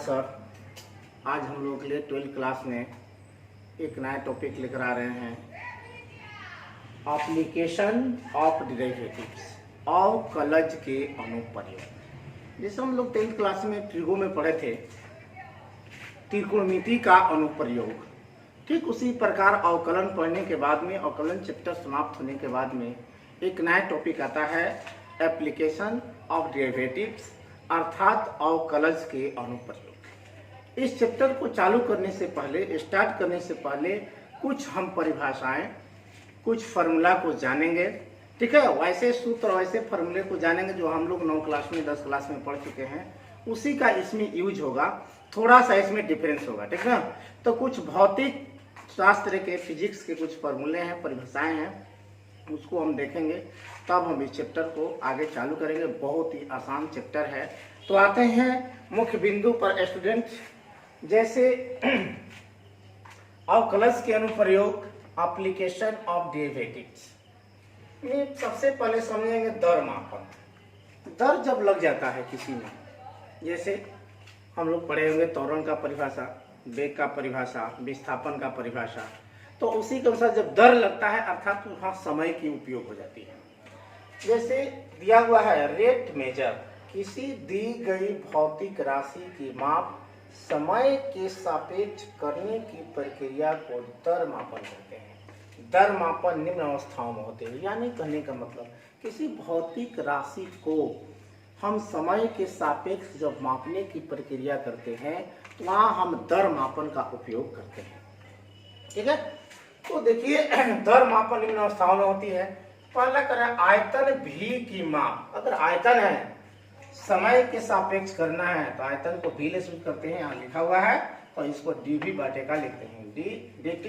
Sir. आज हम लोग के लिए 12th क्लास में एक नया टॉपिक लेकर आ रहे हैं, एप्लीकेशन ऑफ डेरिवेटिव्स, अवकलज के अनुप्रयोग। जैसे हम लोग 10th क्लास में त्रिगो में पढ़े थे त्रिकोणमिति का अनुप्रयोग, ठीक उसी प्रकार अवकलन पढ़ने के बाद में, अवकलन चैप्टर समाप्त होने के बाद में एक नया टॉपिक आता है, एप्लीकेशन ऑफ डेरिवेटिव्स अर्थात अवकलज के अनुप्रयोग। इस चैप्टर को चालू करने से पहले, स्टार्ट करने से पहले कुछ हम परिभाषाएं, कुछ फार्मूला को जानेंगे, ठीक है। वैसे सूत्र, वैसे फार्मूले को जानेंगे जो हम लोग 9 क्लास में, 10 क्लास में पढ़ चुके हैं, उसी का इसमें यूज होगा। थोड़ा सा इसमें डिफरेंस होगा, ठीक है। तो कुछ भौतिक शास्त्र के, फिजिक्स के कुछ फार्मूले हैं, परिभाषाएं हैं, उसको हम देखेंगे, तब हम इस चैप्टर को आगे चालू करेंगे। बहुत ही आसान चैप्टर है। तो आते हैं मुख्य बिंदु पर स्टूडेंट। जैसे अवकलज के अनुप्रयोग, एप्लीकेशन ऑफ डेरिवेटिव्स में सबसे पहले समझेंगे दर मापन। दर जब लग जाता है किसी में, जैसे हम लोग पढ़े होंगे त्वरण का परिभाषा, वेग का परिभाषा, विस्थापन का परिभाषा, तो उसी के अनुसार जब दर लगता है अर्थात वहाँ समय की उपयोग हो जाती है। जैसे दिया हुआ है रेट मेजर, किसी दी गई भौतिक राशि की माप समय के सापेक्ष करने की प्रक्रिया को दर मापन कहते हैं। दर मापन निम्न अवस्थाओं में होते हैं, यानी कहने का मतलब किसी भौतिक राशि को हम समय के सापेक्ष जब मापने की प्रक्रिया करते हैं तो वहाँ हम दर मापन का उपयोग करते हैं, ठीक है। तो देखिए दर मापन निम्न अवस्थाओं में होती है। पहला करें आयतन भी की माप। अगर आयतन है, समय के सापेक्ष करना है, तो आयतन को भी ले सूचित करते हैं, यहाँ लिखा हुआ है, और इसको डीवी बाटे का लिखते हैं, dt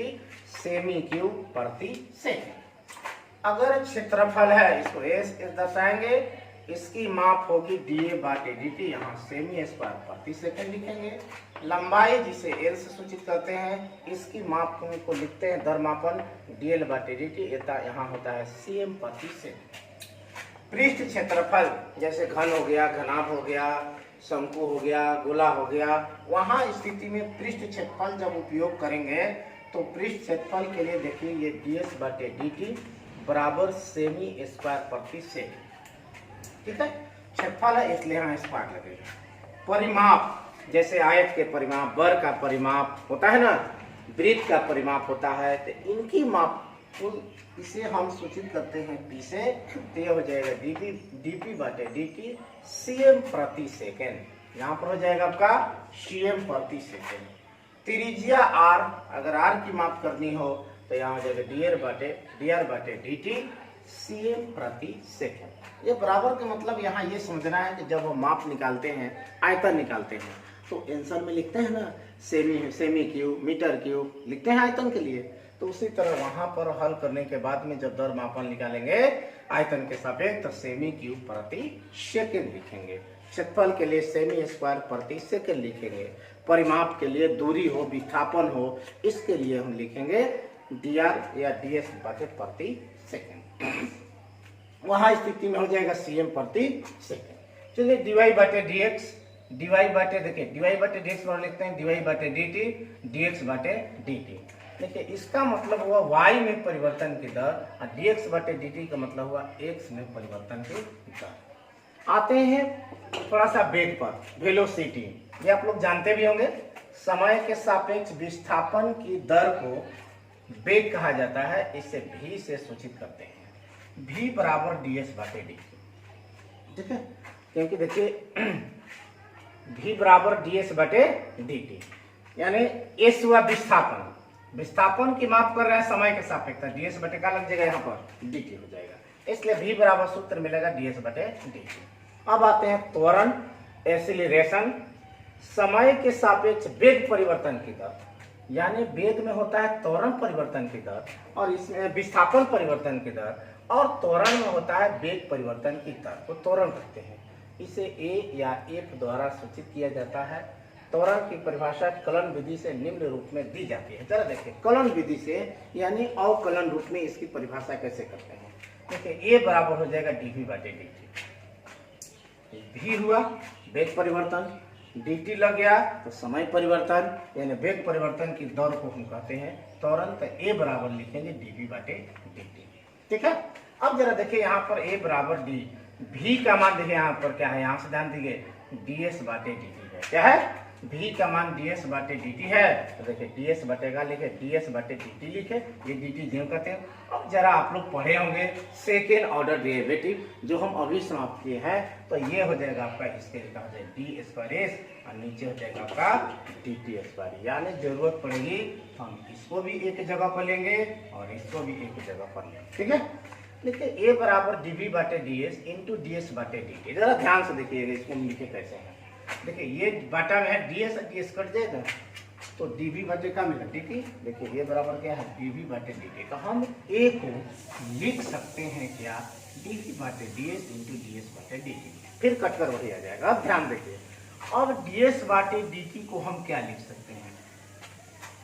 सेमी क्यूब प्रति सेकंड। अगर क्षेत्रफल है, इसको एस दर्शाएंगे, इसकी माप होगी डीए बाटे dt, यहाँ सेमी स्क्वायर प्रति सेकंड लिखेंगे। लंबाई जिसे एल से सूचित करते हैं, इसकी माप को लिखते हैं दर मापन dl बाटे dt, यहाँ होता है cm प्रति सेकंड। पृष्ठ क्षेत्रफल जैसे घन हो गया, घनाभ हो गया, शंकु हो गया, गोला हो गया, वहाँ स्थिति में पृष्ठ क्षेत्रफल जब उपयोग करेंगे तो पृष्ठ क्षेत्रफल के लिए देखिए ये ds बाटे dt बराबर सेमी स्क्वायर प्रति सेकंड, ठीक है। क्षेत्रफल है इसलिए यहाँ स्क्वायर लगेगा। परिमाप जैसे आयत के परिमाप, वर्ग का परिमाप होता है ना, वृत्त का परिमाप होता है, तो इनकी माप इसे हम सूचित करते हैं पी से, तो यह हो जाएगा dp बाटे dt cm प्रति सेकेंड। यहाँ पर हो जाएगा आपका cm प्रति सेकेंड। त्रिज्या r, अगर r की माप करनी हो तो यहाँ हो जाएगा dr बाटे dt cm प्रति सेकेंड। ये बराबर का मतलब यहाँ ये समझना है कि जब हम माप निकालते हैं, आयतन निकालते हैं, तो आंसर में लिखते हैं ना सेमी क्यूब, मीटर क्यूब लिखते हैं आयतन के लिए। तो उसी तरह वहां पर हल करने के बाद में जब दर मापन निकालेंगे आयतन के सापेक्ष, तो सेमी क्यूब प्रति सेकंड लिखेंगे। क्षेत्रफल के लिए सेमी स्क्वायर प्रति सेकंड लिखेंगे। परिमाप के लिए दूरी हो, विस्थापन हो, इसके लिए हम लिखेंगे dr या ds बाटे प्रति सेकंड। वहां स्थिति में हो जाएगा cm प्रति सेकंड। चलिए dy बाटे dx, dy बाटे, देखिए dy बाटे dx और लिखते हैं dy बाटे dt dx बाटे dt। देखिए इसका मतलब हुआ y में परिवर्तन की दर, और dx बाटे dt का मतलब हुआ x में परिवर्तन की दर। आते हैं थोड़ा सा वेग पर, वेलोसिटी। ये आप लोग जानते भी होंगे, समय के सापेक्ष विस्थापन की दर को वेग कहा जाता है, इसे v से सूचित करते हैं। v बराबर ds बाटे dt, ठीक है, क्योंकि देखिए v बराबर ds बटे dt, यानी s हुआ विस्थापन, विस्थापन की माप कर रहे हैं समय के सापेक्ष, ds बटे का लग जाएगा यहाँ पर dt हो जाएगा, इसलिए v बराबर सूत्र मिलेगा ds बटे dt। अब आते हैं त्वरण, एक्सीलरेशन, समय के सापेक्ष वेग परिवर्तन की दर, यानी वेग में होता है त्वरण परिवर्तन की दर, और इसमें विस्थापन परिवर्तन की दर, और त्वरण में होता है वेग परिवर्तन की दर को त्वरण कहते हैं। इसे a या f द्वारा सूचित किया जाता है। त्वरण की परिभाषा कलन विधि से निम्न रूप में दी जाती है। जरा देखिए कलन विधि से यानी अवकलन रूप में इसकी परिभाषा कैसे करते हैं। देखिए a बराबर हो जाएगा dv बाटे dt, v हुआ वेग परिवर्तन, dt लग गया तो समय परिवर्तन यानी वेग परिवर्तन की दर को हम कहते हैं त्वरण। तो a बराबर लिखेंगे dv/dt। ठीक है, अब जरा देखिए यहाँ पर a बराबर d, v का मान देखिए यहाँ पर क्या है, यहाँ से ध्यान दीजिए ds/dt है। क्या है, v का मान ds/dt है। तो देखिए ds बटेगा, लिखे ds/dt लिखे, ये dt ज्यों कहते हैं। अब जरा आप लोग पढ़े होंगे सेकेंड ऑर्डर डेरिवेटिव जो हम अभी समाप्त किए हैं। तो ये हो जाएगा आपका, इसके लिखा हो जाएगा d² और नीचे हो जाएगा आपका dt²। यानी जरूरत पड़ेगी हम इसको भी एक जगह पर लेंगे और इसको भी एक जगह पर लेंगे। ठीक है, देखिए a बराबर dv/ds इंटू ds/dt। जरा ध्यान से देखिएगा, इसको हम लिखे कैसे हैं। देखिए ये बाटा में है ds और ds कट जाएगा तो dv बटे का मिला dt। देखिए ये बराबर क्या है, dv/dt का हम a को लिख सकते हैं क्या, dv/ds इंटू ds/dt। फिर कटकर वही आ जाएगा। अब ध्यान देखिए, अब ds/dt को हम क्या लिख सकते हैं,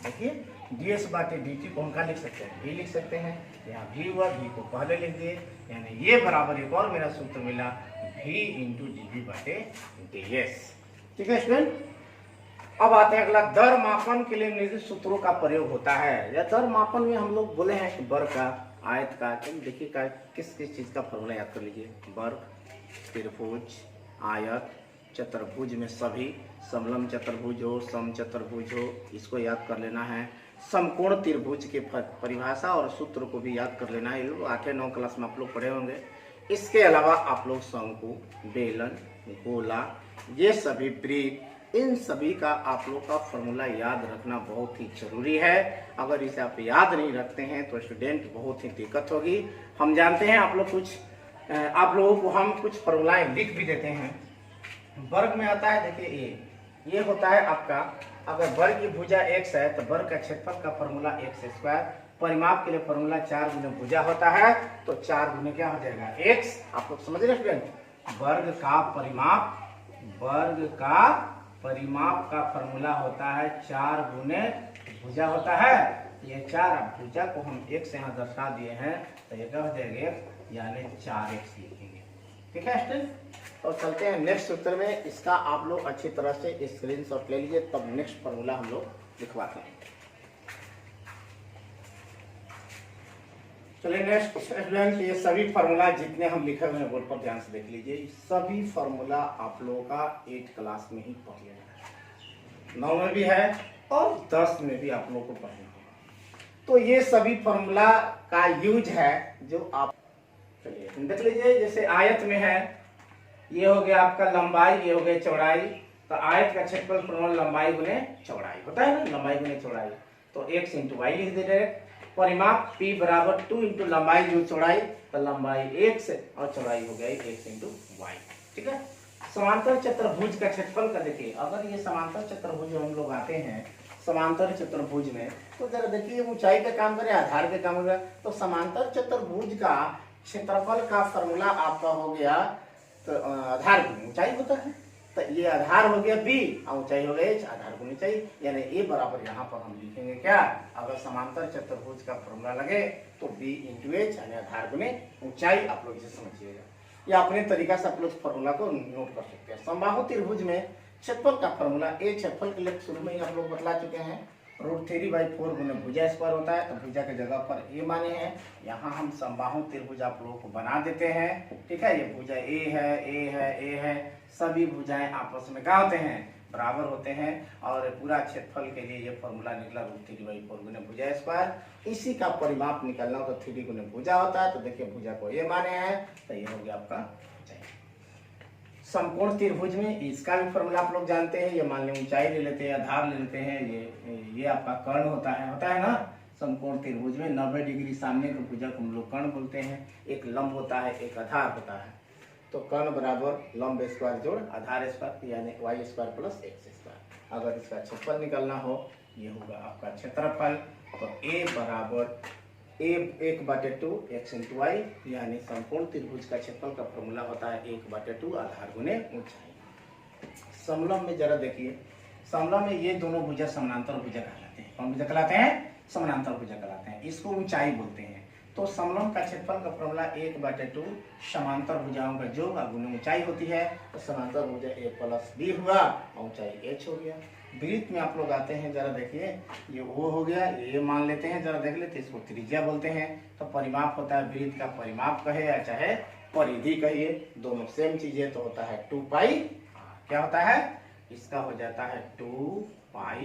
देखिए ds/dt को हम क्या लिख सकते हैं, v लिख सकते हैं। यहाँ v हुआ, v को पहले लिख दिए, यानी ये बराबर एक और मेरा सूत्र मिला v इंटू dv/ds। ठीक है स्टूडेंट, अब आते हैं अगला, दर मापन के लिए निम्नलिखित सूत्रों का प्रयोग होता है। या दर मापन में हम लोग बोले हैं कि वर्ग का, आयत का, देखिए का किस किस चीज का फॉर्मूला याद कर लीजिए। वर्ग, त्रिभुज, आयत, चतुर्भुज में सभी, समलंब चतुर्भुज हो, सम चतुर्भुज हो, इसको याद कर लेना है। समकोण त्रिभुज के परिभाषा और सूत्र को भी याद कर लेना है। 8-9 क्लास में आप लोग पढ़े होंगे। इसके अलावा आप लोग शंकु, बेलन, गोला, ये सभी वृत्त, इन सभी का आप लोग का फॉर्मूला याद रखना बहुत ही जरूरी है। अगर इसे आप याद नहीं रखते हैं तो स्टूडेंट बहुत ही दिक्कत होगी। हम जानते हैं आप लोगों को हम कुछ फॉर्मूलाएं लिख भी देते हैं। वर्ग में आता है, देखिए ये होता है आपका, अगर वर्ग की भुजा x है तो वर्ग का क्षेत्रफल का फॉर्मूला x²। परिमाप के लिए फॉर्मूला 4 गुने भुजा होता है, तो 4 गुने क्या हो जाएगा x। आप लोग समझ रहे स्टूडेंट, वर्ग का परिमाप का फॉर्मूला होता है 4 गुने भुजा होता है। ये 4, अब भुजा को हम x यहाँ दर्शा दिए हैं तो ये क्या हो जाएगा, यानी 4x लिखेंगे। ठीक है स्टूडेंट, तो चलते हैं नेक्स्ट सूत्र में। इसका आप लोग अच्छी तरह से स्क्रीनशॉट ले लीजिए, तब नेक्स्ट फॉर्मूला हम लोग लिखवाते हैं। चलिए नेक्स्ट स्टूडेंट, ये सभी फॉर्मूला जितने हम लिखे हुए हैं बोर्ड पर ध्यान से देख लीजिए। सभी फॉर्मूला आप लोगों का 8 क्लास में ही पढ़ लिया है, 9 में भी है और 10 में भी आप लोगों को पढ़ना है। तो ये सभी फॉर्मूला का यूज है जो आप, चलिए देख लीजिए। जैसे आयत में है, ये हो गया आपका लंबाई, ये हो गया चौड़ाई। तो आयत का क्षेत्रफल फॉर्मूला लंबाई गुने चौड़ाई होता है ना, लंबाई गुने चौड़ाई, तो x इंटू वाई लिख दे रहे। परिमाप p बराबर 2 इंटू लंबाई जो चौड़ाई, तो लंबाई x और चौड़ाई हो गई x इंटू वाई। ठीक है, समांतर चतुर्भुज का क्षेत्रफल का देखिए, अगर ये समांतर चतुर्भुज हम लोग आते हैं समांतर चतुर्भुज में, तो जरा देखिए ऊंचाई का काम करे, आधार का काम करे। तो समांतर चतुर्भुज का क्षेत्रफल का फॉर्मूला आपका हो गया, तो आधार गुनी ऊंचाई होता है। तो ये आधार हो गया b और ऊंचाई हो गई h, आधार गुनी ऊंचाई, यानी a बराबर यहाँ पर हम लिखेंगे क्या, अगर समांतर चतुर्भुज का फॉर्मूला लगे तो b इंटू h यानी आधार गुने ऊंचाई। आप लोग इसे समझिएगा, या अपने तरीका से आप लोग फॉर्मूला को नोट कर सकते हैं। समबाहु त्रिभुज में क्षेत्रफल का फॉर्मूला, a क्षेत्रफल के लिए शुरू में ही आप लोग बतला चुके हैं, √3/4 गुने भुजा स्क्वायर होता है। तो भुजा के जगह पर a माने हैं, यहाँ हम समबाहु त्रिभुज आप लोगों को बना देते हैं। ठीक है, ये भुजा a है, सभी भुजाएं आपस में क्या होते हैं, बराबर होते हैं। और पूरा क्षेत्रफल के लिए ये फॉर्मूला निकला √3/4 गुने भुजा स्क्वायर। इसी का परिमाप निकलना हो तो 3 गुने भुजा होता है। तो देखिए भुजा को a माने हैं, तो ये हो गया आपका समकोण त्रिभुज में। इसका भी फॉर्मूला आप लोग जानते हैं, ये मान लें ऊंचाई ले लेते हैं, आधार ले लेते हैं, ये आपका कर्ण होता है ना। समकोण त्रिभुज में 90 डिग्री सामने के भुजा को हम लोग कर्ण बोलते हैं। एक लंब होता है, एक आधार होता है। तो कर्ण बराबर लंब स्क्वायर जोड़ आधार स्क्वायर, यानी y² प्लस x²। अगर इसका क्षेत्रफल निकालना हो, ये होगा आपका क्षेत्रफल। तो a बराबर a1/2 x इंटू वाई, यानी समकोण त्रिभुज का क्षेत्रफल का फॉर्मूला होता है 1/2 आधार गुने ऊंचाई। समलंब में जरा देखिए, समलंब में ये दोनों भुजा समानांतर भुजा कहलाते हैं। कौन भुजा कहलाते हैं, समानांतर भुजा कहलाते हैं। इसको ऊंचाई बोलते हैं। तो समलंब का क्षेत्रफल का फॉर्मूला 1/2 समांतर भुजाओं का योग और गुना ऊंचाई होती है। तो समांतर भुजा a + b हुआ और ऊंचाई h हो गया। वृत्त में आप लोग आते हैं, जरा देखिए ये O हो गया, ये मान लेते हैं, जरा देख लेते हैं, इसको त्रिज्या बोलते हैं। तो परिमाप होता है, वृत्त का परिमाप कहे या चाहे परिधि कहिए, दोनों सेम चीज है। तो होता है 2πr। क्या होता है? इसका हो जाता है 2πr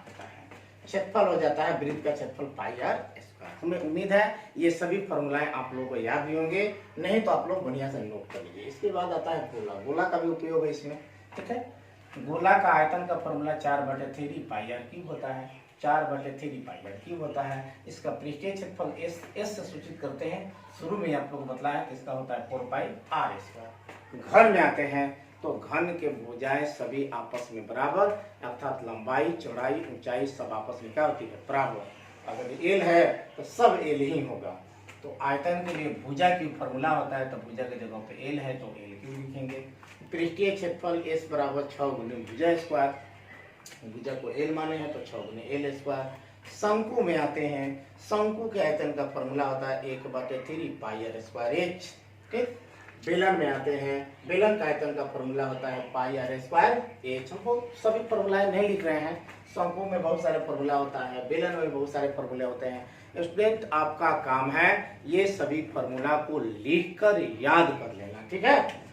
होता है। क्षेत्रफल हो जाता है वृत्त का क्षेत्रफल πr²। हमें उम्मीद है ये सभी फॉर्मूलाएं आप लोगों को याद भी होंगे, नहीं तो आप लोग बढ़िया से नोट कर लीजिए। इसके बाद आता है गोला। गोला का भी उपयोग है इसमें, ठीक है। गोला का आयतन का फॉर्मूला 4/3πr³ होता है। 4/3πr³ होता है। इसका पृष्ठीय क्षेत्रफल s से सूचित करते हैं। शुरू में आप लोग बतलाया कि इसका होता है 4πr²। घन में आते हैं तो घन के भुजाएं सभी आपस में बराबर, अर्थात लंबाई, चौड़ाई, ऊंचाई सब आपस में क्या होती है? बराबर। अगर एल है तो सब एल ही होगा। तो आयतन के लिए भुजा की फॉर्मूला होता है, तो भुजा की जगह पे एल है तो एल क्यों लिखेंगे। पृष्ठीय क्षेत्रफल s = 6 × भुजा²। भुजा को एल माने हैं तो 6 × l²। शंकु में आते हैं। शंकु के आयतन का फॉर्मूला होता है 1/3πr²h। ठीक। बेलन में आते हैं। बेलन का आयतन का फॉर्मूला होता है πr²h। हमको सभी फॉर्मूलाएं नहीं लिख रहे हैं, शंकु में बहुत सारे फॉर्मूला होता है, बेलन में बहुत सारे फॉर्मूले होते हैं। स्टूडेंट आपका काम है ये सभी फॉर्मूला को लिखकर याद कर लेना, ठीक है।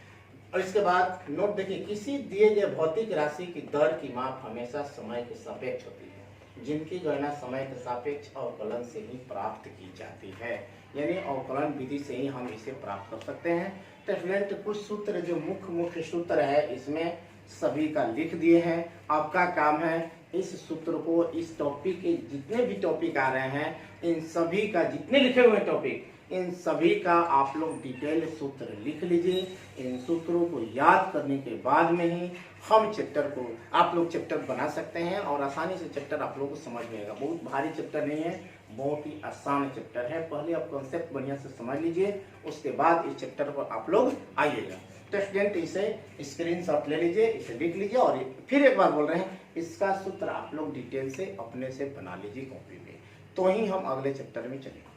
और इसके बाद नोट देखिए, किसी दिए गए भौतिक राशि की दर की माप हमेशा समय के सापेक्ष होती है, जिनकी गणना समय के सापेक्ष अवकलन से ही प्राप्त की जाती है। यानी अवकलन विधि से ही हम इसे प्राप्त कर सकते हैं। तो स्टूडेंट कुछ सूत्र जो मुख्य सूत्र है इसमें सभी का लिख दिए हैं। आपका काम है इस सूत्र को, इस टॉपिक के जितने भी टॉपिक आ रहे हैं इन सभी का, जितने लिखे हुए टॉपिक इन सभी का आप लोग डिटेल सूत्र लिख लीजिए। इन सूत्रों को याद करने के बाद में ही हम चैप्टर को, आप लोग चैप्टर बना सकते हैं और आसानी से चैप्टर आप लोगों को समझ में आएगा। बहुत भारी चैप्टर नहीं है, बहुत ही आसान चैप्टर है। पहले आप कॉन्सेप्ट बढ़िया से समझ लीजिए, उसके बाद इस चैप्टर पर आप लोग आइएगा। तो स्टूडेंट इसे स्क्रीनशॉट ले लीजिए, इसे लिख लीजिए और फिर एक बार बोल रहे हैं इसका सूत्र आप लोग डिटेल से अपने से बना लीजिए कॉपी में, तो ही हम अगले चैप्टर में चलेंगे।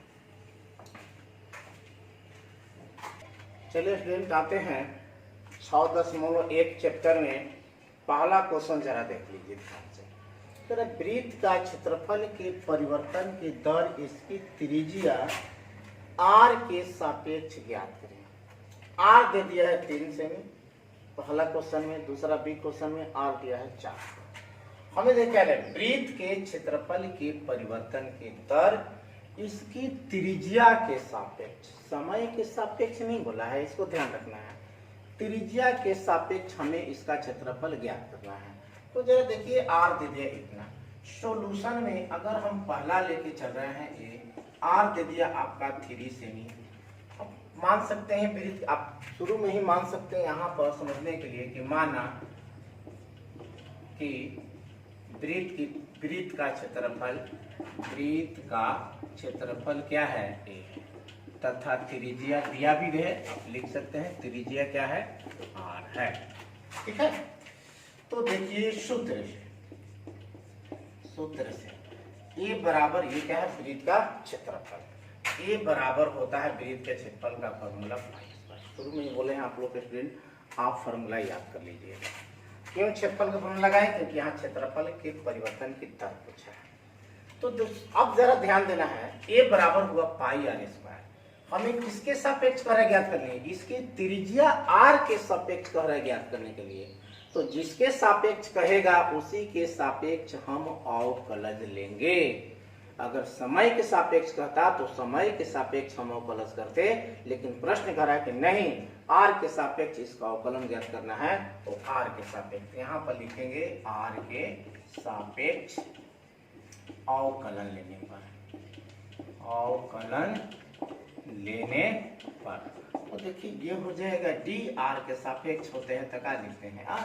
चलिए स्टूडेंट आते हैं 6.1 चैप्टर में। पहला क्वेश्चन जरा देख लीजिए ध्यान से। जरा वृत्त का क्षेत्रफल के परिवर्तन की दर इसकी त्रिज्या r के सापेक्ष ज्ञात करें। r दे दिया है 3 सेमी पहला क्वेश्चन में, दूसरा बी क्वेश्चन में r दिया है 4। हमें देखा है वृत्त के क्षेत्रफल के परिवर्तन की दर इसकी त्रिज्या के सापेक्ष, समय के सापेक्ष नहीं बोला है, इसको ध्यान रखना है। त्रिज्या के सापेक्ष हमें इसका क्षेत्रफल ज्ञात करना है। तो जरा देखिए r दे दिया इतना। सॉल्यूशन में अगर हम पहला लेके चल रहे हैं ये r दे दिया आपका 3 सेमी। अब मान सकते हैं वृत्त, आप शुरू में ही मान सकते हैं यहाँ पर समझने के लिए कि माना कि वृत्त का क्षेत्रफल क्या है a, तथा त्रिज्या दिया भी है, आप लिख सकते हैं त्रिज्या क्या है r है, ठीक है। तो देखिए सूत्र से a बराबर, ये क्या है वृत्त का क्षेत्रफल, a बराबर होता है वृत्त के क्षेत्रफल का फॉर्मूला पाई। शुरू में ही बोले हैं आप लोग के स्टूडेंट, आप फॉर्मूला याद कर लीजिए। क्यों क्षेत्रफल का फॉर्मूला लगाएं? क्योंकि यहाँ क्षेत्रफल के परिवर्तन की दर पूछा है। तो अब जरा ध्यान देना है, a बराबर हुआ πr²। हमें किसके सापेक्ष कह रहा है ज्ञात करने? इसकी त्रिज्या r के सापेक्ष कह रहा है ज्ञात करने के लिए। तो जिसके सापेक्ष कहेगा उसी के सापेक्ष हम अवकलज लेंगे। अगर समय के सापेक्ष कहता तो समय के सापेक्ष हम अवकलज करते, लेकिन प्रश्न कर रहा है कि नहीं r के सापेक्ष इसका अवकलन ज्ञात करना है, तो r के सापेक्ष यहाँ पर लिखेंगे r के सापेक्ष अवकलन लेने पर तो देखिए ये हो जाएगा d। r के सापेक्ष होते हैं तो क्या लिखते हैं r,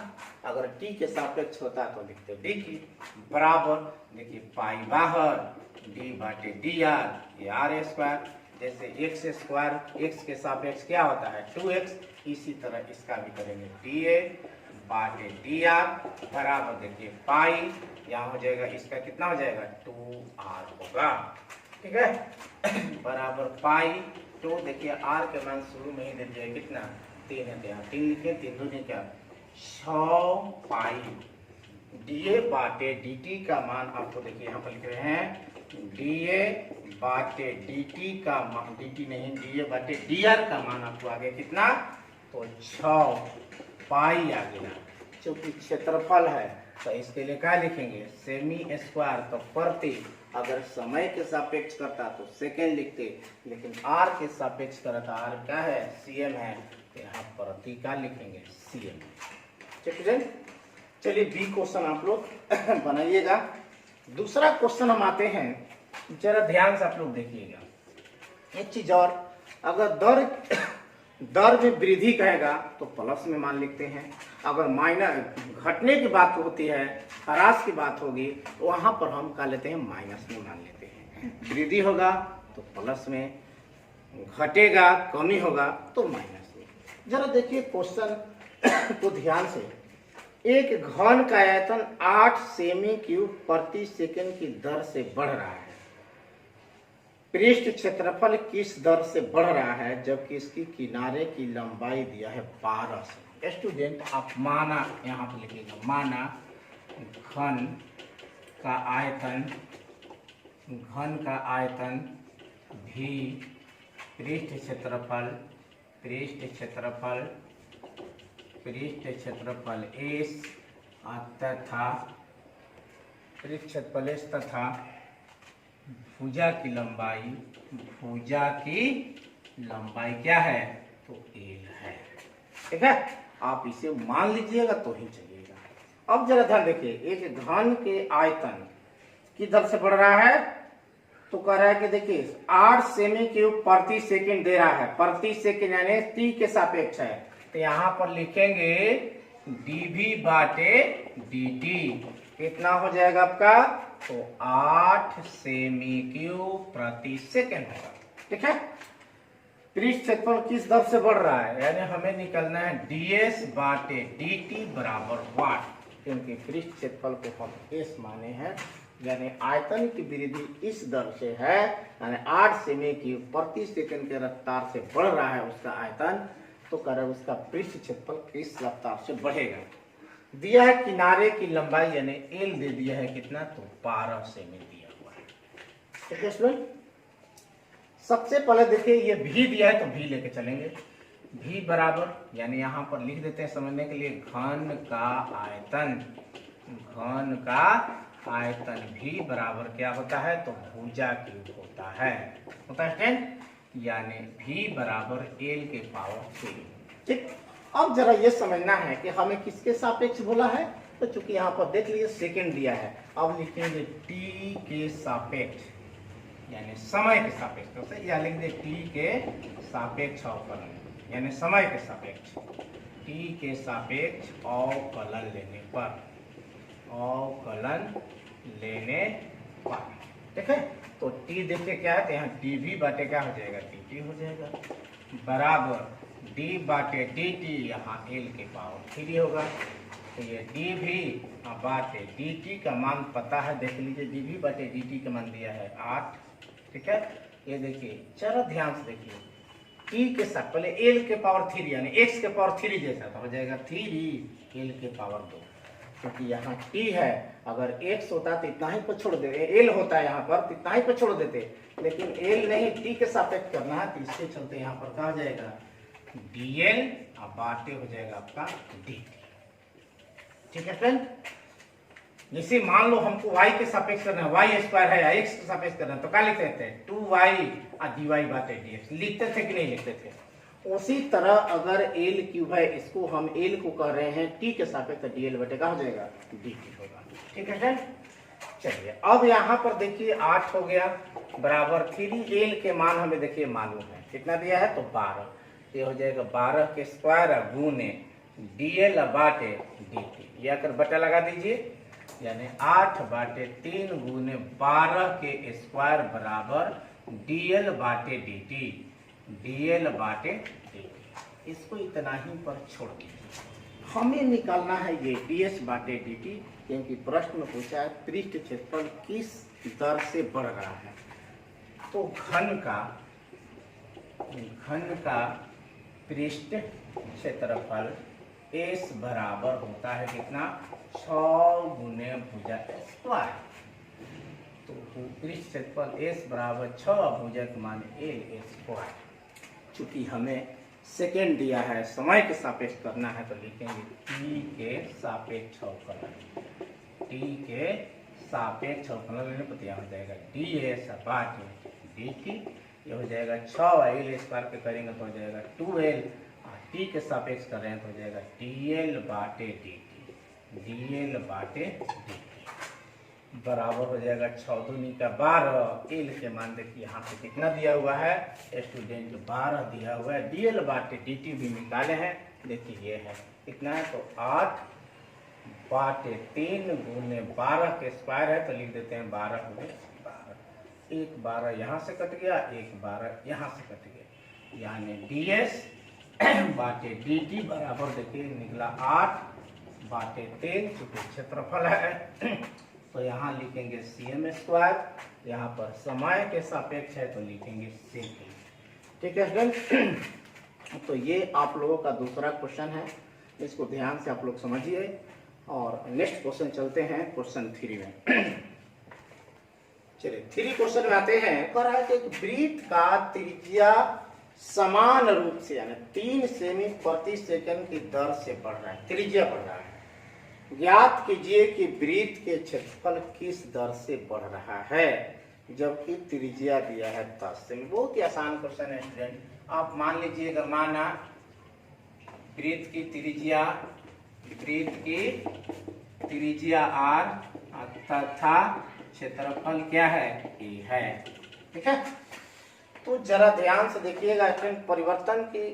अगर t के सापेक्ष होता तो लिखते d की बराबर। देखिए पाई बाहर d/dr, ये r²। जैसे x² x के सापेक्ष क्या होता है 2x, इसी तरह इसका भी करेंगे dA/dr बराबर देखिए पाई, यहाँ हो जाएगा इसका कितना हो जाएगा 2r होगा। ठीक है, बराबर पाई टू। देखिए आर के मान शुरू में ही दे दिया कितना 3 है, यहाँ 3 लिखे, 3 दूनी क्या 6 पाई डीए बाटे डीटी का मान आपको देखिए यहाँ पर लिख रहे हैं डीए बाटे डीटी का मान, डीटी नहीं डीए बाटे डीआर का मान आपको आ गया कितना, तो 6 पाई आ गया। चूंकि क्षेत्रफल है तो इसके लिए क्या लिखेंगे सेमी स्क्वायर, तो प्रति अगर समय के सापेक्ष करता तो सेकेंड लिखते, लेकिन आर के सापेक्ष करता, आर क्या है सीएम है, तो यहाँ प्रति का लिखेंगे सीएम। ठीक है, चलिए बी क्वेश्चन आप लोग बनाइएगा। दूसरा क्वेश्चन हम आते हैं, जरा ध्यान से आप लोग देखिएगा एक चीज और, अगर दर में वृद्धि कहेगा तो प्लस में मान लिखते हैं, अगर माइनस घटने की बात होती है, ह्रास की बात होगी, तो वहां पर हम क्या लेते हैं माइनस में मान लेते हैं। वृद्धि होगा तो प्लस में, घटेगा कमी होगा तो माइनस में। जरा देखिए क्वेश्चन को ध्यान से, एक घन का आयतन 8 सेमी क्यूब प्रति सेकंड की दर से बढ़ रहा है, पृष्ठ क्षेत्रफल किस दर से बढ़ रहा है, जबकि इसकी किनारे की लंबाई दिया है 12 से। स्टूडेंट आप माना यहाँ पर लिखिएगा, माना घन का आयतन भी पृष्ठ क्षेत्रफल एस तथा भुजा की लंबाई क्या है, तो एल है। ठीक है, आप इसे मान लीजिएगा तो ही चलिएगा। अब जरा ध्यान देखिए, एक घन के आयतन की दर से बढ़ रहा है, तो कह रहा है कि देखिए 8 सेमी क्यूब प्रति सेकंड दे रहा है, प्रति सेकंड यानी टी के सापेक्ष है, तो यहाँ पर लिखेंगे डीवी बाटे डीटी, कितना हो जाएगा आपका, तो 8 सेमी क्यूब प्रति सेकंड होगा। ठीक है, पृष्ठ क्षेत्रफल किस दर से बढ़ रहा है, यानी हमें निकलना है डीएस बाटे डीटी बराबर वाट, क्योंकि पृष्ठ क्षेत्रफल को हम एस माने हैं, यानी आयतन की वृद्धि इस दर से है, यानी 8 सेमी क्यूब प्रति सेकंड के रफ्तार से बढ़ रहा है उसका आयतन, तो कर उसका पृष्ठ क्षेत्रफल किस रफ्तार से बढ़ेगा। दिया है किनारे की लंबाई यानी एल दे दिया है कितना, तो 12 सेमी दिया हुआ है। ठीक है स्टूडेंट, सबसे पहले देखिए ये भी दिया है तो भी लेके चलेंगे, भी बराबर यानी यहाँ पर लिख देते हैं समझने के लिए, घन का आयतन भी बराबर क्या होता है, तो भुजा क्यूब होता है स्टूडेंट, यानी भी बराबर एल के पावर 3। ठीक, अब जरा ये समझना है कि हमें किसके सापेक्ष बोला है, तो चूंकि यहाँ पर देख लीजिए सेकंड दिया है, अब लिखेंगे टी के सापेक्ष यानी समय के सापेक्ष, तो या लिख दे टी के सापेक्ष अवकलन, यानी समय के सापेक्ष, टी के सापेक्ष अवकलन लेने पर। ठीक है, तो टी देखिए क्या है, तो यहाँ टी भी बाटे क्या हो जाएगा, टी टी हो जाएगा, बराबर डी बाटे डी टी, यहाँ एल के पावर 3 होगा, तो ये डी भी बाटे डी टी का मान पता है, देख लीजिए डी भी बाटे डी टी का मान दिया है 8। ठीक है, ये देखिए जरा ध्यान से देखिए, टी के साथ पहले एल के पावर 3 यानी एक्स के पावर 3 जैसा तो हो जाएगा 3 एल के पावर 2, क्योंकि यहाँ टी है, अगर एक्स होता तो इतना ही पर छोड़ देते, एल होता है यहाँ पर तो इतना ही पर छोड़ देते, लेकिन एल नहीं टी के सापेक्ष करना है, तो इसके चलते यहाँ पर कहा जाएगा डीएल और बाटे हो जाएगा आपका डी। ठीक है फ्रेंड, जैसे मान लो हमको y के सापेक्ष करना है, y स्क्वायर है या x के सापेक्ष करना है, तो क्या लिखते थे 2y और dy बाटे dx, लिखते थे कि नहीं लिखते थे। उसी तरह अगर l क्यूब है, इसको हम l को कह रहे हैं t के सापेक्ष, तो dl बटे का हो जाएगा dt होगा। ठीक है फ्रेंड, चलिए अब यहाँ पर देखिए 8 हो गया बराबर 3l के मान हमें देखिए मालूम है, कितना दिया है, तो 12, ये हो जाएगा 12 के स्क्वायर गुने dl बाटे dt, ये अगर बटा लगा दीजिए, यानी 8 बाटे 3 गुने 12 के स्क्वायर बराबर dl बाटे dt, dl बाटे dt, इसको इतना ही पर छोड़ दीजिए। हमें निकालना है ये ds बाटे dt, क्योंकि प्रश्न में पूछा है पृष्ठ क्षेत्रफल किस दर से बढ़ रहा है, तो घन का पृष्ठ क्षेत्रफल S बराबर होता है कितना, 6 गुने भुजा स्क्वायर। तो पृष्ठ क्षेत्रफल S बराबर 6, भुजा का मान L स्क्वायर। चूंकि हमें सेकेंड दिया है, समय के सापेक्ष करना है, तो लिखेंगे t के सापेक्ष अवकलन, t के सापेक्ष अवकलन लेने पर यहाँ हो जाएगा ds बाटे dt, ये हो जाएगा 6 L स्क्वायर के करेंगे तो हो जाएगा 2L, टी के सापेक्ष कर रहे हैं तो हो जाएगा dl बाटे dt, dl बाटे dt बराबर हो जाएगा 6 दूनी का 12। एल के मान देखिए यहाँ पे कितना दिया हुआ है स्टूडेंट, 12 दिया हुआ है। dl बाटे dt भी निकाले हैं, देखिए ये है कितना है, तो 8 बाटे 3 गुने 12 के स्क्वायर है, तो लिख देते हैं 12 गुने 12। एक 12 यहाँ से कट गया, एक 12 यहाँ से कट गया, यानी ds बाटे dt बराबर देखिए निकला 8 बाटे 3, चूंकि क्षेत्रफल है तो यहाँ लिखेंगे cm स्क्वायर, यहाँ पर समय के सापेक्ष है तो लिखेंगे सेकेंड। ठीक है स्टूडेंट, तो ये आप लोगों का दूसरा क्वेश्चन है, इसको ध्यान से आप लोग समझिए। और नेक्स्ट क्वेश्चन चलते हैं क्वेश्चन 3 में। चलिए 3 क्वेश्चन में आते हैं। कह रहा है कि एक वृत्त का त्रिज्या समान रूप से यानी 3 सेमी प्रति सेकंड की दर से बढ़ रहा है, त्रिज्या बढ़ रहा है। ज्ञात कीजिए कि वृत्त के क्षेत्रफल किस दर से बढ़ रहा है, जबकि त्रिज्या दिया है 10 सेमी। बहुत ही आसान क्वेश्चन है स्टूडेंट। आप मान लीजिएगा, माना वृत्त की त्रिज्या r तथा क्षेत्रफल क्या है, a है। ठीक है, तो जरा ध्यान से देखिएगा स्टूडेंट, परिवर्तन की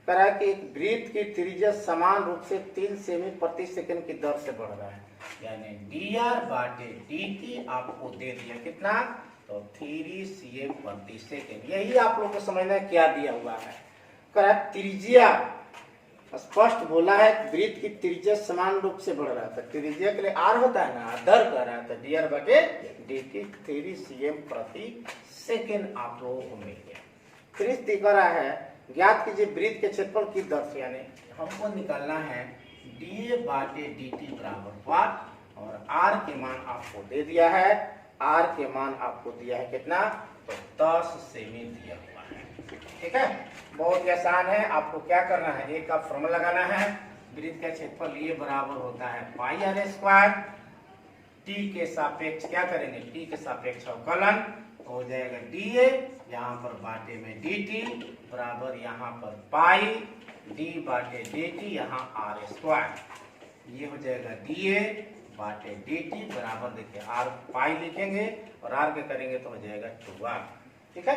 करा कि एक वृत्त की त्रिज्या समान रूप से 3 सेमी प्रति सेकंड की दर से बढ़ रहा है, यानी dr बाटे dt आपको दे दिया कितना, तो 3 cm प्रति सेकंड। यही आप लोग को समझना है क्या दिया हुआ है। करा त्रिज्या स्पष्ट बोला है, वृत्त की त्रिज्या समान रूप से बढ़ रहा है, तो त्रिज्या के लिए r होता है ना, दर कर रहा है, तो dr बाटे dt 3 cm प्रति सेकंड आप लोगों को मिल गया। फिर दिखा रहा है ज्ञात कीजिए वृत्त के क्षेत्रफल की दर से, यानी हमको निकालना है dA बाटे dt बराबर वाट, और r के मान आपको दे दिया है, r के मान आपको दिया है कितना, तो 10 सेमी दिया हुआ है। ठीक है, बहुत ही आसान है। आपको क्या करना है, एक का फॉर्मूला लगाना है, वृत्त का क्षेत्रफल ये बराबर होता है पाई r स्क्वायर, t के सापेक्ष क्या करेंगे, t के सापेक्ष अवकलन, हो जाएगा dA, यहाँ पर बाटे में dt बराबर यहाँ पर पाई d बाटे dt, यहाँ r स्क्वायर, ये हो जाएगा dA बाटे dt बराबर देखिए r पाई लिखेंगे और r के करेंगे तो हो जाएगा 2r। ठीक है,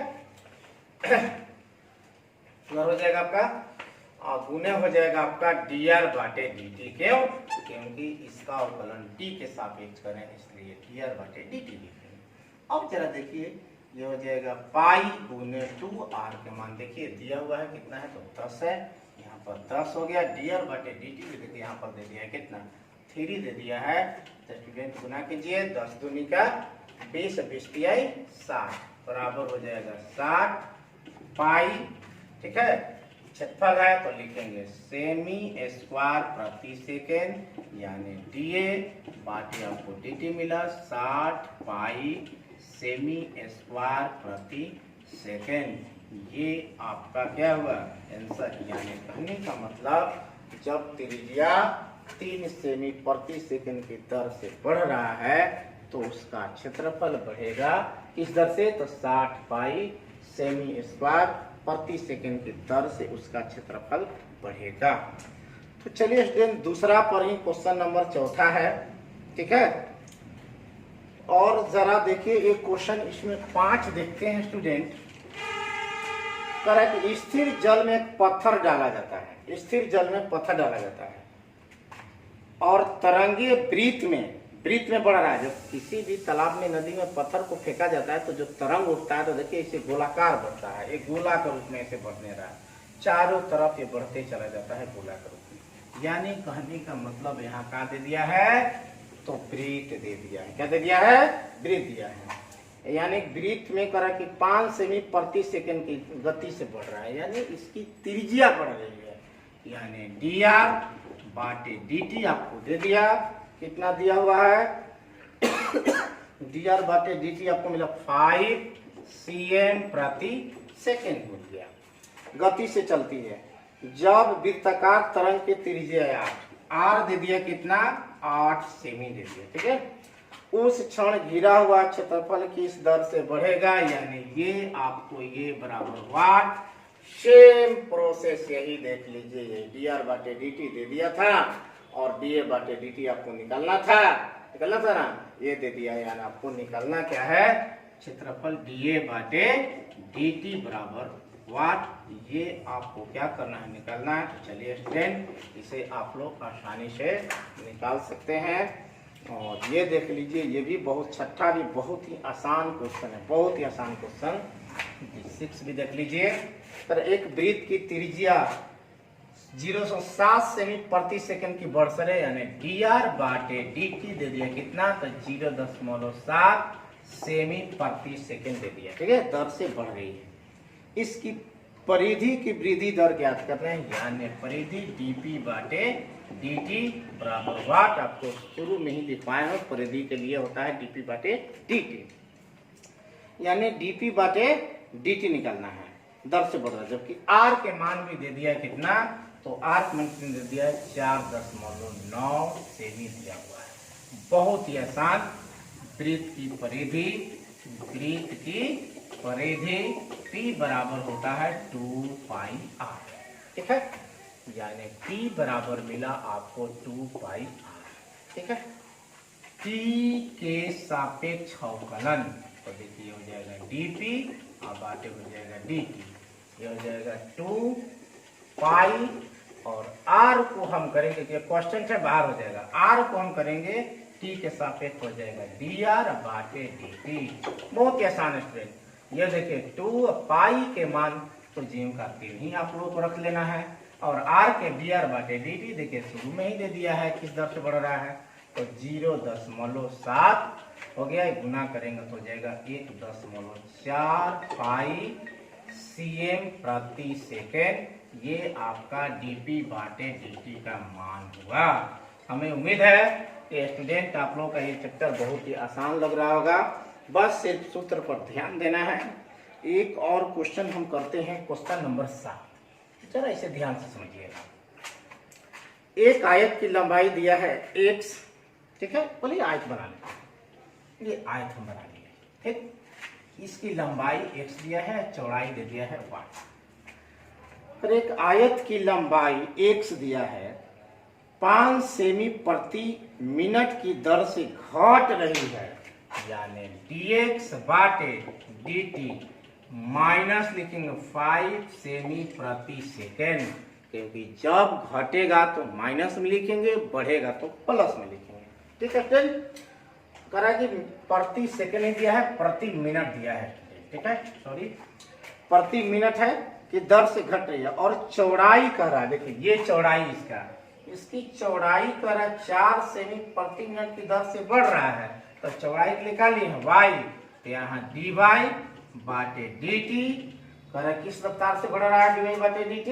हो जाएगा आपका, और गुने हो जाएगा आपका dr बाटे dt। क्यों, क्योंकि इसका अवकलन t के सापेक्ष करें, इसलिए dr बाटे dt लिखेंगे। अब जरा देखिए, ये हो जाएगा पाई गुने 2r के मान देखिए दिया हुआ है कितना है, तो 10 है, यहाँ पर 10 हो गया, dr बाटे dt भी देखिए यहाँ पर दे दिया है कितना, 3 दे दिया है। तो स्टूडेंट गुना कीजिए, 10 दूनी का 20, 20 तिहाई 60 बराबर हो जाएगा 60 पाई। ठीक है, क्षेत्रफल है तो लिखेंगे सेमी स्क्वायर प्रति सेकेंड, यानी dA बाटे आपको dt मिला 60 पाई सेमी स्क्वायर प्रति सेकेंड। ये आपका क्या हुआ आंसर, यानी कहने का मतलब जब त्रिज्या 3 सेमी प्रति सेकेंड की दर से बढ़ रहा है तो उसका क्षेत्रफल बढ़ेगा किस दर से, तो 60 पाई सेमी स्क्वायर प्रति सेकेंड की दर से उसका क्षेत्रफल बढ़ेगा। तो चलिए स्टूडेंट दूसरा पर ही क्वेश्चन नंबर 4 है। ठीक है, और जरा देखिए एक क्वेश्चन इसमें 5 देखते हैं स्टूडेंट। करेक्ट, स्थिर जल में पत्थर डाला जाता है, स्थिर जल में पत्थर डाला जाता है और तरंगीय वृत्त में बढ़ रहा है। जब किसी भी तालाब में, नदी में पत्थर को फेंका जाता है तो जो तरंग उठता है तो देखिए इसे गोलाकार बढ़ता है, एक गोला के रूप में इसे बढ़ने रहा है, चारों तरफ ये बढ़ते चला जाता है गोला के रूप में। यानी कहने का मतलब यहाँ क्या दे दिया है, तो वृत्त दे दिया है। क्या दे दिया है, वृत्त दिया है। यानी वृत्त में करा कि 5 सेमी प्रति सेकंड की गति से बढ़ रहा है, यानी इसकी त्रिज्या बढ़ रही है। यानी dr बाटे dt आपको दे दिया, कितना दिया हुआ है dr बाटे dt आपको मिला 5 cm प्रति सेकंड मिल गया। गति से चलती है। जब वृत्ताकार तरंग की त्रिज्या है 8, r दे दिया कितना 8 सेमी दे दिया, ठीक है। उस क्षण घिरा हुआ क्षेत्रफल किस दर से बढ़ेगा, यानी ये आपको ये बराबर वाट। सेम प्रोसेस यही देख लीजिए, ये dr बाटे dt दे दिया था और dA बाटे dt आपको निकालना था ना, ये दे दिया। यानी आपको निकालना क्या है, क्षेत्रफल dA बाटे dt बराबर वाट। ये आपको क्या करना है, निकालना है। चलिए स्टूडेंट, इसे आप लोग आसानी से निकाल सकते हैं। और ये देख लीजिए, ये भी बहुत छठा भी बहुत ही आसान क्वेश्चन है, बहुत ही आसान क्वेश्चन। 6 भी देख लीजिए। पर एक वृत्त की त्रिज्या 0.7 सेमी प्रति सेकंड की बढ़ रहे, यानी dr बाटे dt दे दिया कितना, तो 0.7 सेमी प्रति सेकंड दे दिया, ठीक है। दर से बढ़ रही है। इसकी परिधि की वृद्धि दर ज्ञात कर रहे हैं, यानी परिधि dp बाटे dt बराबर वाट। आपको शुरू में ही लिखवाए हैं, परिधि के लिए होता है dp बाटे dt, यानी dp बाटे dt निकालना है, दर से बढ़ रहा है। जबकि r के मान भी दे दिया है कितना, तो r के मान दे दिया है 4.9 सेमी दिया हुआ है। बहुत ही आसान। वृत्त की परिधि p बराबर होता है 2πr, ठीक है। यानी p बराबर मिला आपको 2πr, ठीक है। t के सापेक्ष अवकलन, तो देखिए हो जाएगा dp और बाटे हो जाएगा dt, ये हो जाएगा 2 पाई। और r को हम करेंगे, क्वेश्चन से बाहर हो जाएगा, r को हम करेंगे t के सापेक्ष हो जाएगा dr बाटे dt। बहुत ही आसान स्टूडेंट। ये देखिए 2 पाई के मान तो जीव का 3 ही आप लोगों को रख लेना है, और r के dr बाटे dt देखिए शुरू में ही दे दिया है किस दर से बढ़ रहा है, तो 0.7 हो गया। गुना करेंगे तो हो जाएगा 1.4 पाई cm प्रति सेकेंड। ये आपका dp बाटे dt का मान हुआ। हमें उम्मीद है कि स्टूडेंट आप लोगों का ये चैप्टर बहुत ही आसान लग रहा होगा। बस सिर्फ सूत्र पर ध्यान देना है। एक और क्वेश्चन हम करते हैं, क्वेश्चन नंबर 7। जरा इसे ध्यान से समझिएगा। एक आयत की लंबाई दिया है x, ठीक है। बोलिए आयत बना लें, ये आयत हम बना लिए, ठीक। इसकी लंबाई x दिया है, चौड़ाई दे दिया है y। पर एक आयत की लंबाई x दिया है 5 सेमी प्रति मिनट की दर से घट रही है, यानी dx बाटे dt माइनस लिखेंगे 5 सेमी प्रति सेकेंड, क्योंकि जब घटेगा तो माइनस में लिखेंगे, बढ़ेगा तो प्लस में लिखेंगे, ठीक है फ्रेंड। करा कि प्रति सेकेंड दिया है, प्रति मिनट दिया है, ठीक है, सॉरी प्रति मिनट है कि दर से घट रही है। और चौड़ाई कह रहा है, देखिए ये चौड़ाई इसकी चौड़ाई कह रहा है 4 सेमी प्रति मिनट की दर से बढ़ रहा है, तो चौड़ाई निकाली है y, तो यहाँ dy बाटे dt कह रहा है किस रफ्तार से बढ़ रहा है dy बाटे dt,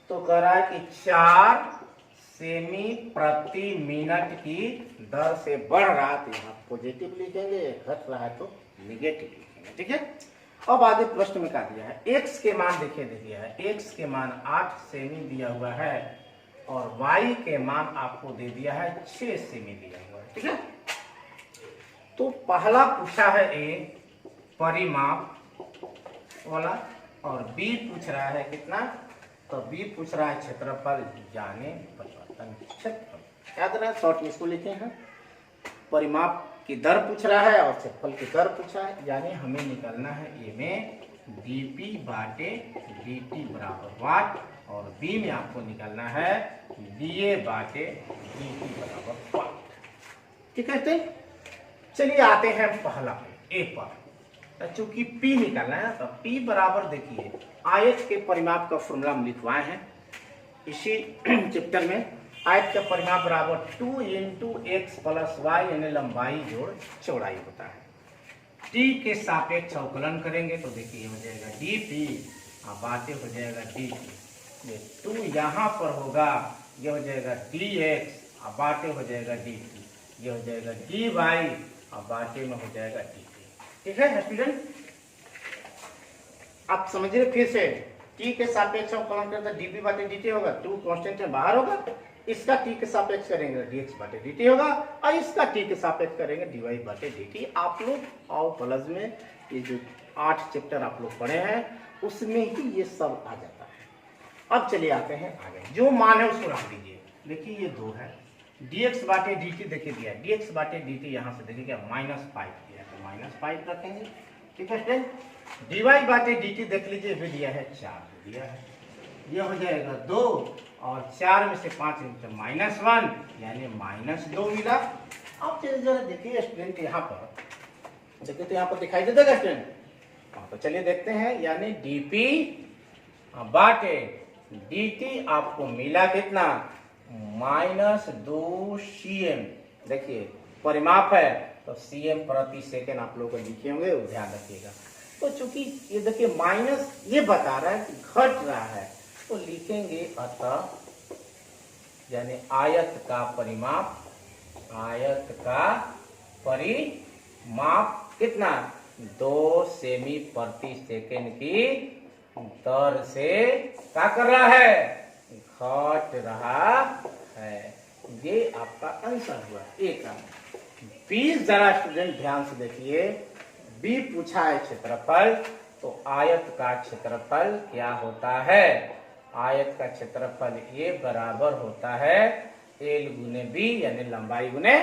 तो कह रहा है कि 4 सेमी प्रति मिनट की दर से बढ़ रहा है, तो यहाँ पॉजिटिव लिखेंगे, घट रहा है तो निगेटिव लिखेंगे, ठीक है। अब आगे प्रश्न में क्या दिया है, x के मान देखिए दे दिया है, x के मान 8 सेमी दिया हुआ है और y के मान आपको दे दिया है 6 सेमी दिया हुआ है, ठीक है। तो पहला पूछा है a परिमाप वाला और b पूछ रहा है कितना, तो b पूछ रहा है क्षेत्रफल यानी परिवर्तन क्षेत्रफल। याद रहा शॉर्ट में इसको लिखे हैं, परिमाप की दर पूछ रहा है और क्षेत्रफल की दर पूछा है, यानी हमें निकालना है a में dp बाटे dt बराबर वाट और b में आपको निकालना है da बाटे dt बराबर वाट, ठीक है। चलिए आते हैं पहला पे a पर। चूंकि p निकालना है तो p बराबर देखिए आयत के परिमाप का फॉर्मूला हम लिखवाए हैं इसी चैप्टर में। आयत का परिमाप बराबर 2 × x + y यानी लंबाई जोड़ चौड़ाई होता है, टी के सापेक्ष अवकलन करेंगे तो देखिए ये हो जाएगा डी पी और बाटे हो जाएगा डी टी। ये 2 यहाँ पर होगा, ये हो जाएगा डी एक्स और बाटे हो जाएगा डी टी। ये हो जाएगा डी वाई और बाटे में हो जाएगा डी टी। ठीक है स्टूडेंट, आप समझिए फिर से, टी के सापेक्ष अवकलन करते डीपी बाटे डी टी होगा, 2 कांस्टेंट में बाहर होगा, इसका टी के सापेक्ष करेंगे डीएक्स बाटे dt होगा और इसका टी के सापेक्ष करेंगे dy बाटे dt। आप लोग आओ प्लस में ये जो 8 चैप्टर आप लोग पढ़े हैं उसमें ही ये सब आ जाता है। अब चलिए आते हैं आगे, जो मान है उसको रख दीजिए। देखिए ये 2 है, dx बाटे dt देखिए दिया, dx बाटे dt यहाँ से देखिए क्या -5 दिया, तो -5 रखेंगे। ठीक है स्टूडेंट, dy बाटे dt देख लीजिए भी दिया है 4 दिया है, ये हो जाएगा 2 और 4 में से 5 तो -1 यानी -2 मिला। अब चलिए जरा देखिए स्टूडेंट, यहाँ पर देखिए तो यहाँ पर दिखाई देता है स्टूडेंट। हाँ तो चलिए देखते हैं, यानी dp बाटे dt आपको मिला कितना -2 cm। देखिए परिमाप है तो cm प्रति सेकंड आप लोग को लिखे होंगे, वो ध्यान रखिएगा। तो चूंकि ये देखिए माइनस ये बता रहा है कि घट रहा है तो लिखेंगे अतः, यानी आयत का परिमाप, आयत का परिमाप कितना 2 सेमी प्रति सेकंड की दर से क्या कर रहा है, घट रहा है। ये आपका आंसर हुआ ए का। बी जरा स्टूडेंट ध्यान से देखिए, बी पूछा है क्षेत्रफल, तो आयत का क्षेत्रफल क्या होता है, आयत का क्षेत्रफल ये बराबर होता है एल गुने बी यानी लंबाई गुने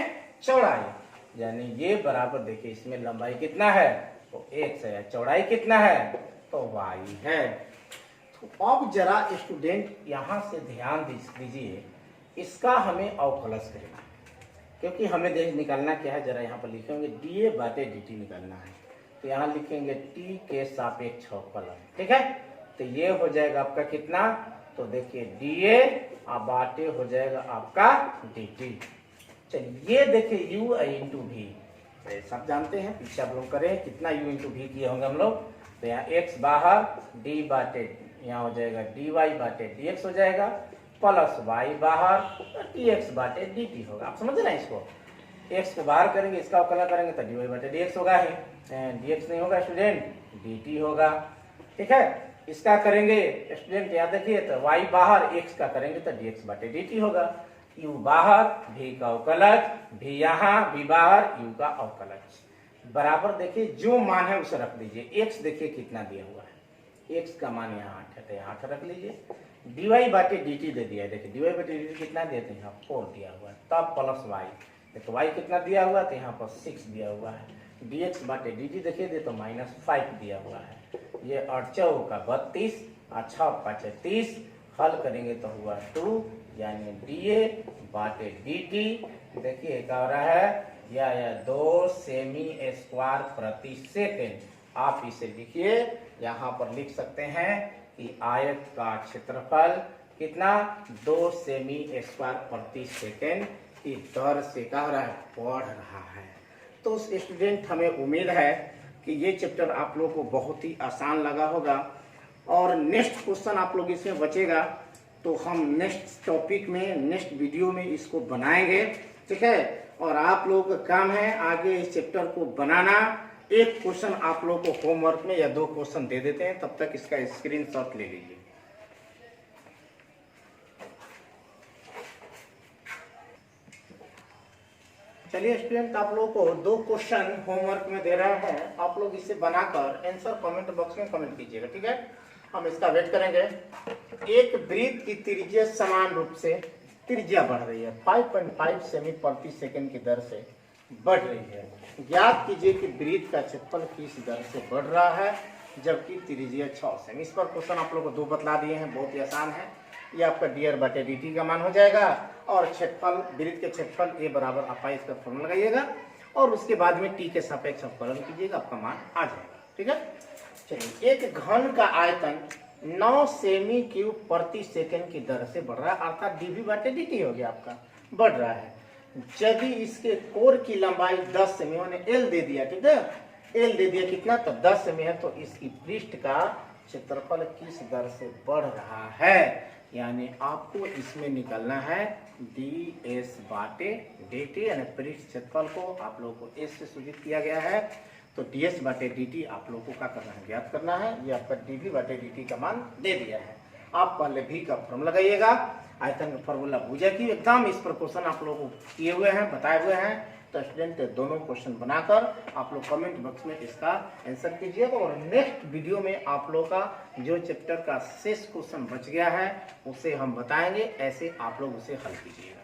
चौड़ाई। यानी ये बराबर देखिए इसमें लंबाई कितना है तो x है, चौड़ाई कितना है तो y है। तो अब जरा स्टूडेंट यहाँ से ध्यान दीजिए, इसका हमें अवकलज करना, क्योंकि हमें देख निकालना क्या है, जरा यहाँ पर लिखेंगे dA बाटे dt निकालना है, तो यहाँ लिखेंगे t के सापेक्ष अवकलन। ठीक है, तो ये हो जाएगा आपका कितना, तो देखिए dA बाटे हो जाएगा आपका dt। चलिए ये देखिए u इंटू v, सब जानते हैं, पीछे आप लोग करें कितना u इंटू v किए होंगे हम लोग, तो यहाँ x बाहर, d बाटे यहाँ हो जाएगा dy बाटे dx हो जाएगा, प्लस y बाहर तो dx बाटे dt होगा। आप समझ रहे हैं, इसको x को बाहर करेंगे, इसका अवकलन करेंगे तो dy बाटे dx होगा ही, dx नहीं होगा स्टूडेंट dt होगा। ठीक है, इसका करेंगे स्टूडेंट याद रखिए तो y बाहर, x का करेंगे तो dx बाटे dt होगा, u बाहर v का अवकलज, v यहाँ v बाहर u का अवकलज बराबर। देखिए जो मान है उसे रख दीजिए, x देखिए कितना दिया हुआ है, x का मान यहाँ 8 है तो यहाँ 8 रख लीजिए, dy बाटे dt दे दिया है, देखिए dy बाटे dt कितना दिया तो यहाँ 4 दिया हुआ है, तब प्लस y, देखो y कितना दिया हुआ तो यहाँ पर 6 दिया हुआ है, dx बाटे dt देखिए दे तो -5 दिया हुआ है, ये 8 का 32 और 6 5 30, हल करेंगे तो हुआ 2 यानी dA बाटे dt। देखिए क्या हो रहा है, या 2 सेमी स्क्वायर प्रति सेकंड। आप इसे लिखिए, यहाँ पर लिख सकते हैं कि आयत का क्षेत्रफल कितना 2 सेमी स्क्वायर प्रति सेकंड की दर से क्या हो रहा है, बढ़ रहा है। तो स्टूडेंट हमें उम्मीद है कि ये चैप्टर आप लोग को बहुत ही आसान लगा होगा, और नेक्स्ट क्वेश्चन आप लोग इसमें बचेगा तो हम नेक्स्ट टॉपिक में, नेक्स्ट वीडियो में इसको बनाएंगे। ठीक है, और आप लोग का काम है आगे इस चैप्टर को बनाना। एक क्वेश्चन आप लोग को होमवर्क में या 2 क्वेश्चन दे देते हैं, तब तक इसका स्क्रीनशॉट ले लीजिए। चलिए स्टूडेंट, आप लोगों को 2 क्वेश्चन होमवर्क में दे रहा है, आप लोग इसे बनाकर आंसर कमेंट बॉक्स में कमेंट कीजिएगा। ठीक है, हम इसका वेट करेंगे। एक वृत्त की त्रिज्या समान रूप से त्रिज्या बढ़ रही है, 5.5 सेमी प्रति सेकंड की दर से बढ़ रही है। ज्ञात कीजिए कि वृत्त का क्षेत्रफल किस दर से बढ़ रहा है जबकि त्रिज्या 6 सेमी। इस पर क्वेश्चन आप लोग को 2 बतला दिए हैं, बहुत ही आसान है। ये आपका डी बाटे डी टी का मान हो जाएगा, और क्षेत्रफल, वृत्त के क्षेत्रफल ए बराबर आप इसका फॉर्मूला लगाइएगा और उसके बाद में टी के सापेक्ष अवकलन कीजिएगा, आपका मान आ जाएगा। ठीक है, चलिए एक घन का आयतन 9 सेमी क्यूब प्रति सेकंड की दर से बढ़ रहा है, अर्थात डीवी बाटे डी हो गया आपका, बढ़ रहा है। यदि इसके कोर की लंबाई 10 सेमी, मैंने एल दे दिया, ठीक है, एल दे दिया कितना, तो 10 में है, तो इसकी पृष्ठ का क्षेत्रफल किस दर से बढ़ रहा है, यानी आपको इसमें निकलना है ds बाटे dt, यानी पृष्ठ क्षेत्रफल को आप लोगों को s से सूचित किया गया है, तो ds बाटे dt आप लोगों को क्या करना है, ज्ञात करना है। ये आपका dv बाटे dt का मान दे दिया है। आप पहले v का फॉर्मूला लगाइएगा, आयतन का फॉर्मूला भुजा की एकदम इस पर क्वेश्चन आप लोगों को किए हुए हैं, बताए हुए हैं, तो स्टूडेंट दोनों क्वेश्चन बनाकर आप लोग कमेंट बॉक्स में इसका आंसर कीजिएगा, और नेक्स्ट वीडियो में आप लोग का जो चैप्टर का शेष क्वेश्चन बच गया है उसे हम बताएंगे, ऐसे आप लोग उसे हल कीजिएगा।